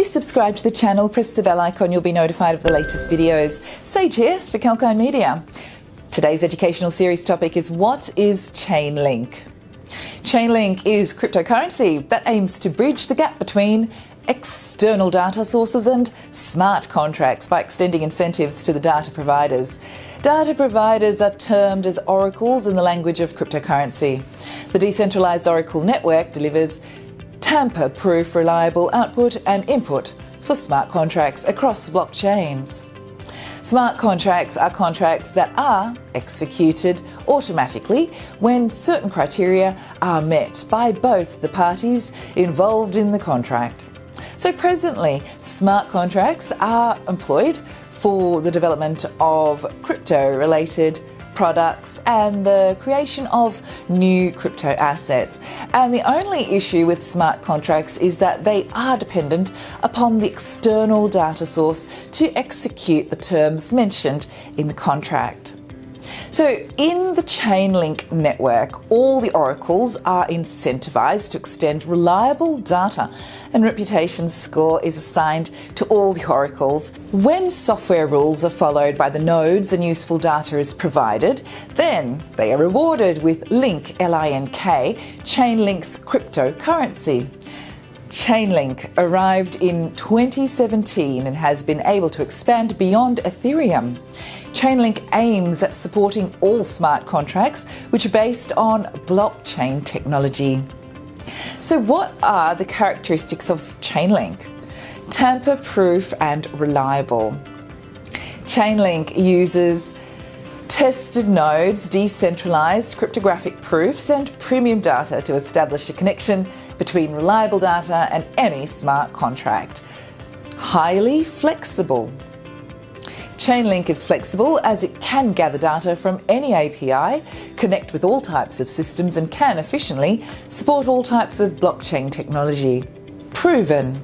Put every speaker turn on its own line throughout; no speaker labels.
Please subscribe to the channel, press the bell icon, you'll be notified of the latest videos. Sage here for Kalkinemedia. Today's educational series topic is, what is Chainlink? Chainlink is cryptocurrency that aims to bridge the gap between external data sources and smart contracts by extending incentives to the data providers. Data providers are termed as oracles in the language of cryptocurrency. The decentralised oracle network delivers tamper-proof reliable output and input for smart contracts across blockchains. Smart contracts are contracts that are executed automatically when certain criteria are met by both the parties involved in the contract. So presently, smart contracts are employed for the development of crypto-related products and the creation of new crypto assets. And the only issue with smart contracts is that they are dependent upon the external data source to execute the terms mentioned in the contract. So in the Chainlink network, all the oracles are incentivized to extend reliable data, and reputation score is assigned to all the oracles. When software rules are followed by the nodes and useful data is provided, then they are rewarded with Link, L-I-N-K, Chainlink's cryptocurrency. Chainlink arrived in 2017 and has been able to expand beyond Ethereum. Chainlink aims at supporting all smart contracts which are based on blockchain technology. So what are the characteristics of Chainlink? Tamper-proof and reliable. Chainlink uses tested nodes, decentralised cryptographic proofs and premium data to establish a connection between reliable data and any smart contract. Highly flexible. Chainlink is flexible as it can gather data from any API, connect with all types of systems and can efficiently support all types of blockchain technology. Proven.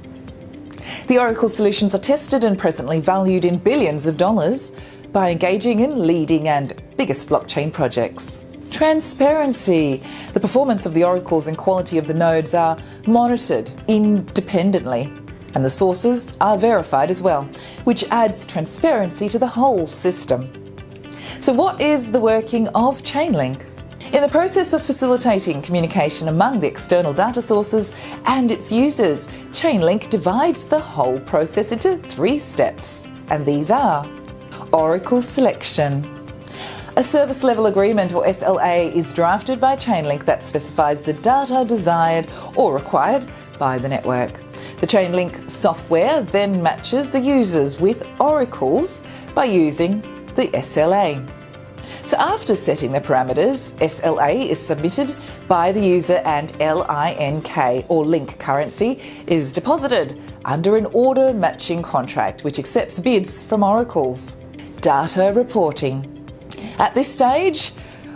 The Oracle solutions are tested and presently valued in billions of dollars by engaging in leading and biggest blockchain projects. Transparency. The performance of the oracles and quality of the nodes are monitored independently, and the sources are verified as well, which adds transparency to the whole system. So what is the working of Chainlink? In the process of facilitating communication among the external data sources and its users, Chainlink divides the whole process into 3 steps, and these are: Oracle selection. A service level agreement, or SLA, is drafted by Chainlink that specifies the data desired or required by the network. The Chainlink software then matches the users with oracles by using the SLA. So after setting the parameters, SLA is submitted by the user and LINK, or link currency, is deposited under an order matching contract which accepts bids from oracles. Data reporting. At this stage,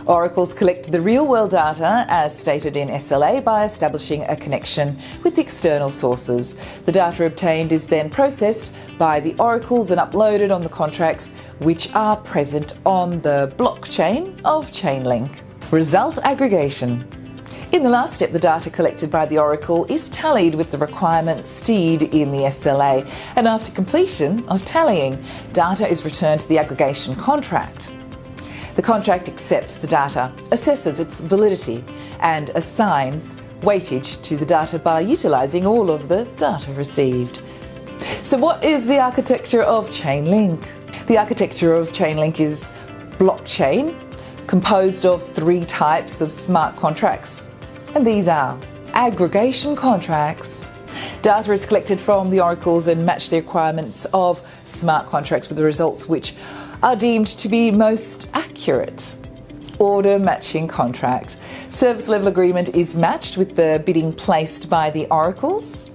oracles collect the real-world data as stated in SLA by establishing a connection with the external sources. The data obtained is then processed by the oracles and uploaded on the contracts which are present on the blockchain of Chainlink. Result aggregation. In the last step, the data collected by the oracle is tallied with the requirements steered in the SLA, and after completion of tallying, data is returned to the aggregation contract. The contract accepts the data, assesses its validity, and assigns weightage to the data by utilising all of the data received. So what is the architecture of Chainlink? The architecture of Chainlink is blockchain, composed of 3 types of smart contracts. And these are: aggregation contracts. Data is collected from the oracles and match the requirements of smart contracts with the results which are deemed to be most accurate. Order matching contract. Service level agreement is matched with the bidding placed by the oracles.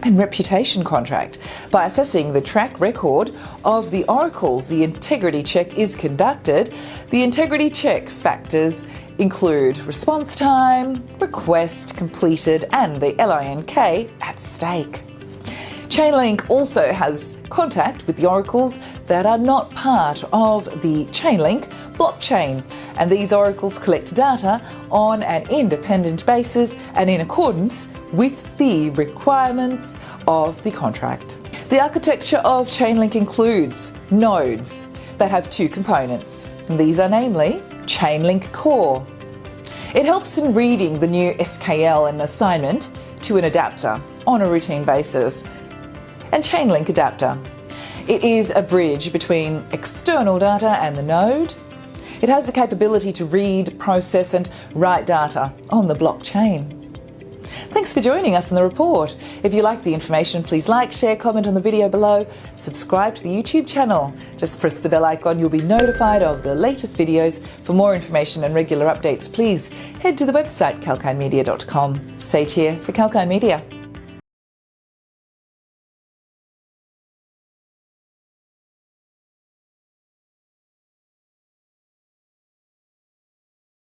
And reputation contract. By assessing the track record of the oracles, the integrity check is conducted. The integrity check factors include response time, request completed, and the LINK at stake. Chainlink also has contact with the oracles that are not part of the Chainlink blockchain, and these oracles collect data on an independent basis and in accordance with the requirements of the contract. The architecture of Chainlink includes nodes that have two components. These are namely Chainlink Core. It helps in reading the new SKL and assignment to an adapter on a routine basis. And Chainlink Adapter. It is a bridge between external data and the node. It has the capability to read, process and write data on the blockchain. Thanks for joining us in the report. If you like the information, please like, share, comment on the video below, subscribe to the YouTube channel. Just press the bell icon, you'll be notified of the latest videos. For more information and regular updates, please head to the website kalkinemedia.com. Sage here for Kalkine Media.